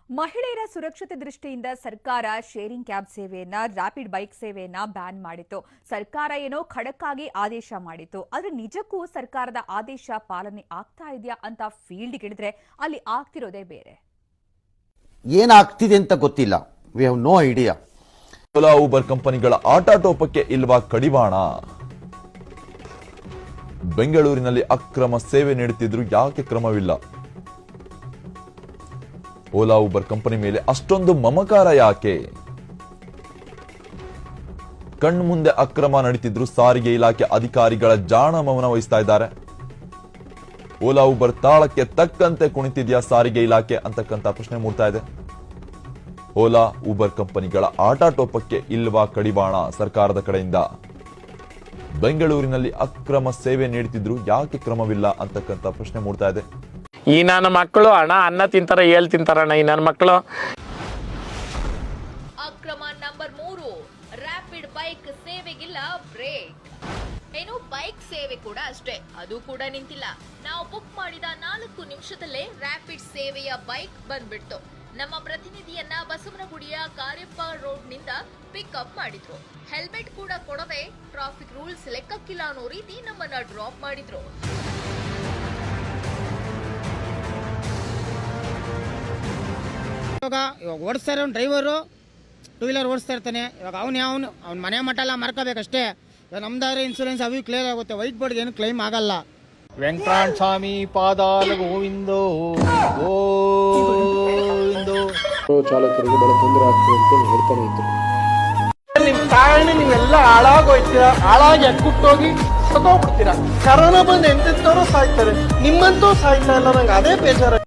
ಮಹಿಳೆಯರ ಸುರಕ್ಷತೆ ದೃಷ್ಟಿಯಿಂದ ಸರ್ಕಾರ ಶೇರಿಂಗ್ ಕ್ಯಾಬ್ ಸೇವೆಯನ್ನ ರ್ಯಾಪಿಡ್ ಬೈಕ್ ಸೇವೆಯನ್ನ ಬ್ಯಾನ್ ಮಾಡಿತ್ತು. ಸರ್ಕಾರ ಏನೋ ಖಡಕ್ಕಾಗಿ ಆದೇಶ ಮಾಡಿತ್ತು. ಆದ್ರೆ ನಿಜಕ್ಕೂ ಸರ್ಕಾರದ ಆದೇಶ ಪಾಲನೆ ಆಗ್ತಾ ಇದೆಯಾ ಅಂತ ಫೀಲ್ಡ್ ಗಿಳಿದ್ರೆ ಅಲ್ಲಿ ಆಗ್ತಿರೋದೇ ಬೇರೆ. ಏನಾಗ್ತಿದೆ ಅಂತ ಗೊತ್ತಿಲ್ಲ. We have no idea. Ola Uber ಕಂಪನಿಗಳ ಆಟಾಟೋಪಕ್ಕೆ ಇಲ್ವಾ ಕಡಿವಾಣ? ಬೆಂಗಳೂರಿನಲ್ಲಿ ಅಕ್ರಮ ಸೇವೆ ನೀಡುತ್ತಿದ್ರು ಯಾಕೆ ಕ್ರಮವಿಲ್ಲ? ಓಲಾ ಊಬರ್ ಕಂಪನಿ ಮೇಲೆ ಅಷ್ಟೊಂದು ಮಮಕಾರ ಯಾಕೆ? ಕಣ್ಮುಂದೆ ಅಕ್ರಮ ನಡೀತಿದ್ರು ಸಾರಿಗೆ ಇಲಾಖೆ ಅಧಿಕಾರಿಗಳ ಜಾಣ ಮೌನ ವಹಿಸ್ತಾ ಇದ್ದಾರೆ. ಓಲಾ ಊಬರ್ ತಾಳಕ್ಕೆ ತಕ್ಕಂತೆ ಕುಣಿತಿದ್ಯಾ ಸಾರಿಗೆ ಇಲಾಖೆ ಅಂತಕ್ಕಂಥ ಪ್ರಶ್ನೆ ಮೂಡ್ತಾ ಇದೆ. ಓಲಾ ಊಬರ್ ಕಂಪನಿಗಳ ಆಟಾಟೋಪಕ್ಕೆ ಇಲ್ವಾ ಕಡಿವಾಣ ಸರ್ಕಾರದ ಕಡೆಯಿಂದ? ಬೆಂಗಳೂರಿನಲ್ಲಿ ಅಕ್ರಮ ಸೇವೆ ನೀಡುತ್ತಿದ್ರು ಯಾಕೆ ಕ್ರಮವಿಲ್ಲ ಅಂತಕ್ಕಂಥ ಪ್ರಶ್ನೆ ಮೂಡ್ತಾ ಇದೆ. ಈ ನನ್ನ ಮಕ್ಕಳು ಅನ್ನ ತಿಂತಾರ ಏಳ್ ತಿಂತಾರಣ್ಣ. ಈ ನನ್ನ ಮಕ್ಕಳು ಅಕ್ರಮ ನಂಬರ್ 3, ರ್ಯಾಪಿಡ್ ಬೈಕ್ ಸೇವೆಗಿಲ್ಲ ಬ್ರೇಕ್. ಏನು ಬೈಕ್ ಸೇವೆ ಕೂಡ ಅಷ್ಟೇ, ಅದು ಕೂಡ ನಿಂತಿಲ್ಲ. ನಾವು ಬುಕ್ ಮಾಡಿದ 4 ನಿಮಿಷದಲ್ಲೇ ರ್ಯಾಪಿಡ್ ಸೇವೆಯ ಬೈಕ್ ಬಂದ್ಬಿಡ್ತು. ನಮ್ಮ ಪ್ರತಿನಿಧಿಯನ್ನ ಬಸವನಗುಡಿಯ ಕಾರ್ಯಪ್ಪ ರೋಡ್ನಿಂದ ಪಿಕ್ಅಪ್ ಮಾಡಿದ್ರು. ಹೆಲ್ಮೆಟ್ ಕೂಡ ಕೊಡದೆ ಟ್ರಾಫಿಕ್ ರೂಲ್ಸ್ ಲೆಕ್ಕಕ್ಕಿಲ್ಲ ಅನ್ನೋ ರೀತಿ ನಮ್ಮನ್ನ ಡ್ರಾಪ್ ಮಾಡಿದ್ರು. ಇವಾಗ ಓಡಿಸ್ತಾ ಇರೋ ಡ್ರೈವರು ಟೂ ವೀಲರ್ ಓಡಿಸ್ತಾ ಇರ್ತಾನೆ. ಇವಾಗ ಅವ್ನ ಮನೆ ಮಟ್ಟ ಎಲ್ಲ ಮಾರ್ಕೋಬೇಕಷ್ಟೇ. ಇವಾಗ ನಮ್ದಾದ್ರೆ ಇನ್ಸೂರೆನ್ಸ್ ಅವು ಕ್ಲಿಯರ್ ಆಗುತ್ತೆ. ವೈಟ್ ಬೋರ್ಡ್ ಏನು ಕ್ಲೈಮ್ ಆಗಲ್ಲ. ವೆಂಕಟರಾಮ ಸ್ವಾಮಿ ಪಾದಾಲ ಗೋವಿಂದೋ ಗೋವಿಂದೋ. ಚಾಲಕರಿಗೆ ಬಹಳ ತೊಂದರೆ ಆಗ್ತದೆ ಅಂತ ಹೇಳ್ತಾನೆ ಇದ್ರು. ನಿಮ್ ಕಾರಣ ನೀವೆಲ್ಲ ಹಾಳಾಗೋಯ್ತೀರಾ, ಹಾಳಾಗಿ ಅಕ್ಕುಟ್ಟೋಗಿ ಸತ್ತೋಗ್ಬಿಡ್ತೀರಾ. ಕರೋನಾ ಬಂದು ಎಂತೆಂತವ್ರು ಸಾಯ್ತಾರೆ, ನಿಮ್ಮಂತೂ ಸಾಯ್ತಾ ಇಲ್ಲ. ನಂಗೆ ಅದೇ ಬೇಜಾರ.